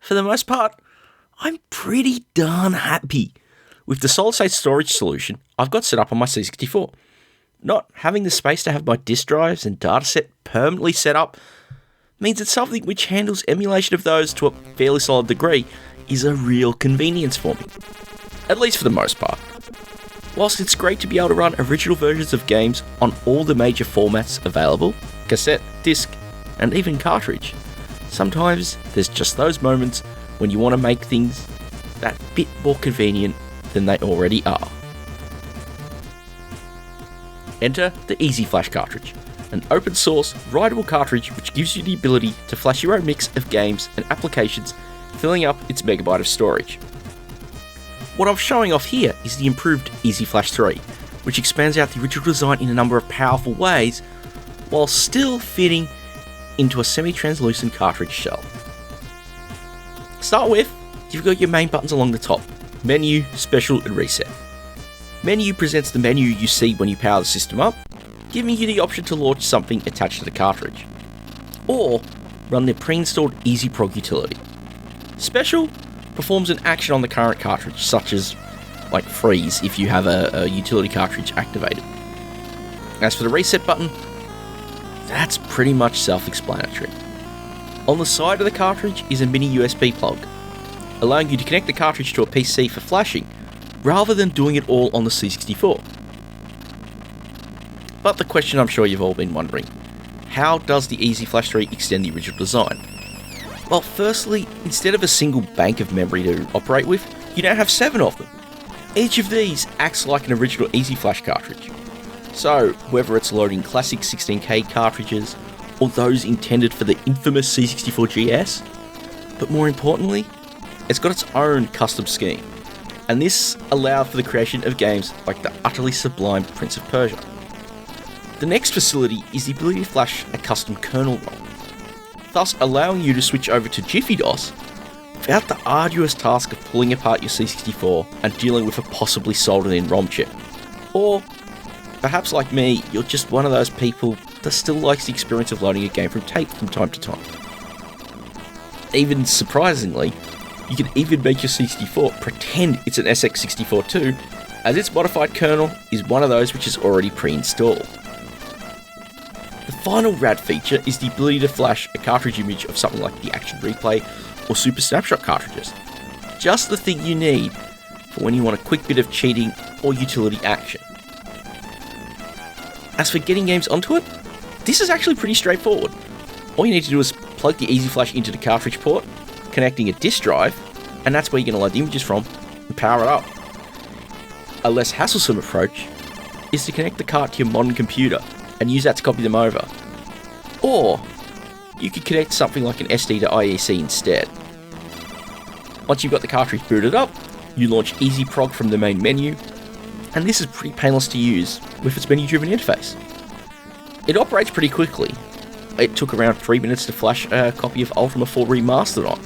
for the most part, I'm pretty darn happy with the solid-state storage solution I've got set up on my C64. Not having the space to have my disk drives and dataset permanently set up means that something which handles emulation of those to a fairly solid degree is a real convenience for me. At least for the most part. Whilst it's great to be able to run original versions of games on all the major formats available, cassette, disc, and even cartridge, sometimes there's just those moments when you want to make things that bit more convenient than they already are. Enter the EasyFlash cartridge, an open source, writable cartridge which gives you the ability to flash your own mix of games and applications, filling up its megabyte of storage. What I'm showing off here is the improved EasyFlash 3, which expands out the original design in a number of powerful ways, while still fitting into a semi-translucent cartridge shell. Start with, you've got your main buttons along the top: Menu, Special, and Reset. Menu presents the menu you see when you power the system up, giving you the option to launch something attached to the cartridge, or run the pre-installed EasyProg utility. Special performs an action on the current cartridge, such as freeze if you have a utility cartridge activated. As for the reset button, that's pretty much self-explanatory. On the side of the cartridge is a mini USB plug, allowing you to connect the cartridge to a PC for flashing, rather than doing it all on the C64. But the question I'm sure you've all been wondering, how does the EasyFlash 3 extend the original design? Well, firstly, instead of a single bank of memory to operate with, you now have 7 of them. Each of these acts like an original EasyFlash cartridge. So, whether it's loading classic 16K cartridges, or those intended for the infamous C64 GS, but more importantly, it's got its own custom scheme, and this allowed for the creation of games like the utterly sublime Prince of Persia. The next facility is the ability to flash a custom kernel ROM, thus allowing you to switch over to Jiffy DOS without the arduous task of pulling apart your C64 and dealing with a possibly soldered-in ROM chip. Or, perhaps like me, you're just one of those people that still likes the experience of loading a game from tape from time to time. Even surprisingly, you can even make your C64 pretend it's an SX64 too, as its modified kernel is one of those which is already pre-installed. The final rad feature is the ability to flash a cartridge image of something like the Action Replay or Super Snapshot cartridges. Just the thing you need for when you want a quick bit of cheating or utility action. As for getting games onto it, this is actually pretty straightforward. All you need to do is plug the EasyFlash into the cartridge port, connecting a disk drive, and that's where you're going to load the images from and power it up. A less hassle-some approach is to connect the cart to your modern computer and use that to copy them over. Or, you could connect something like an SD to IEC instead. Once you've got the cartridge booted up, you launch EasyProg from the main menu, and this is pretty painless to use with its menu-driven interface. It operates pretty quickly. It took around 3 minutes to flash a copy of Ultima IV Remastered on.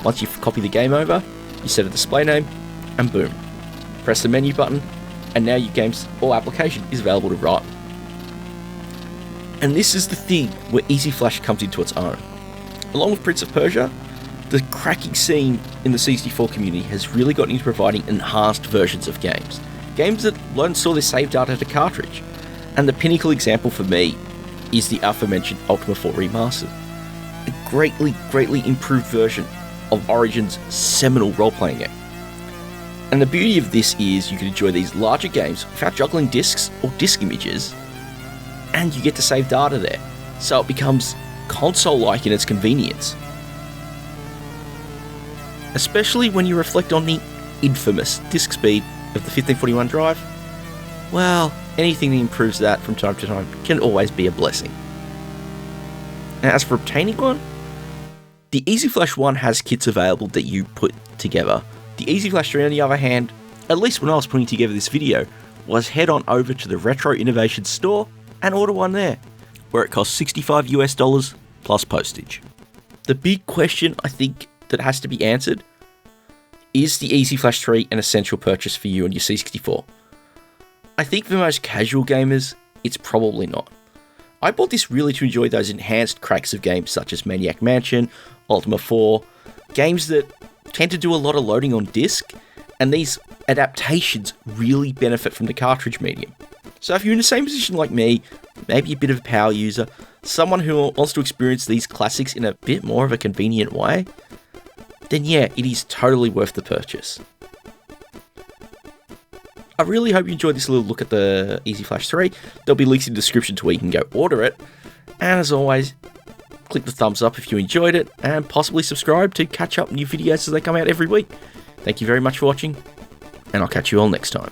Once you copy the game over, you set a display name, and boom. Press the menu button, and now your game's or application is available to write. And this is the thing where EasyFlash comes into its own. Along with Prince of Persia, the cracking scene in the C64 community has really gotten into providing enhanced versions of games. Games that load and store their save data to cartridge. And the pinnacle example for me is the aforementioned Ultima IV Remastered. A greatly improved version of Origin's seminal role-playing game. And the beauty of this is you can enjoy these larger games without juggling discs or disk images, and you get to save data there, so it becomes console-like in its convenience. Especially when you reflect on the infamous disk speed of the 1541 drive, well, anything that improves that from time to time can always be a blessing. Now, as for obtaining one, the EasyFlash 1 has kits available that you put together. The EasyFlash 3, on the other hand, at least when I was putting together this video, was head on over to the Retro Innovation store and order one there, where it costs $65 US plus postage. The big question I think that has to be answered is the EasyFlash 3 an essential purchase for you and your C64? I think for most casual gamers, it's probably not. I bought this really to enjoy those enhanced cracks of games such as Maniac Mansion, Ultima IV, games that tend to do a lot of loading on disk, and these adaptations really benefit from the cartridge medium. So if you're in the same position like me, maybe a bit of a power user, someone who wants to experience these classics in a bit more of a convenient way, then yeah, it is totally worth the purchase. I really hope you enjoyed this little look at the EasyFlash 3. There'll be links in the description to where you can go order it. And as always, click the thumbs up if you enjoyed it, and possibly subscribe to catch up new videos as they come out every week. Thank you very much for watching, and I'll catch you all next time.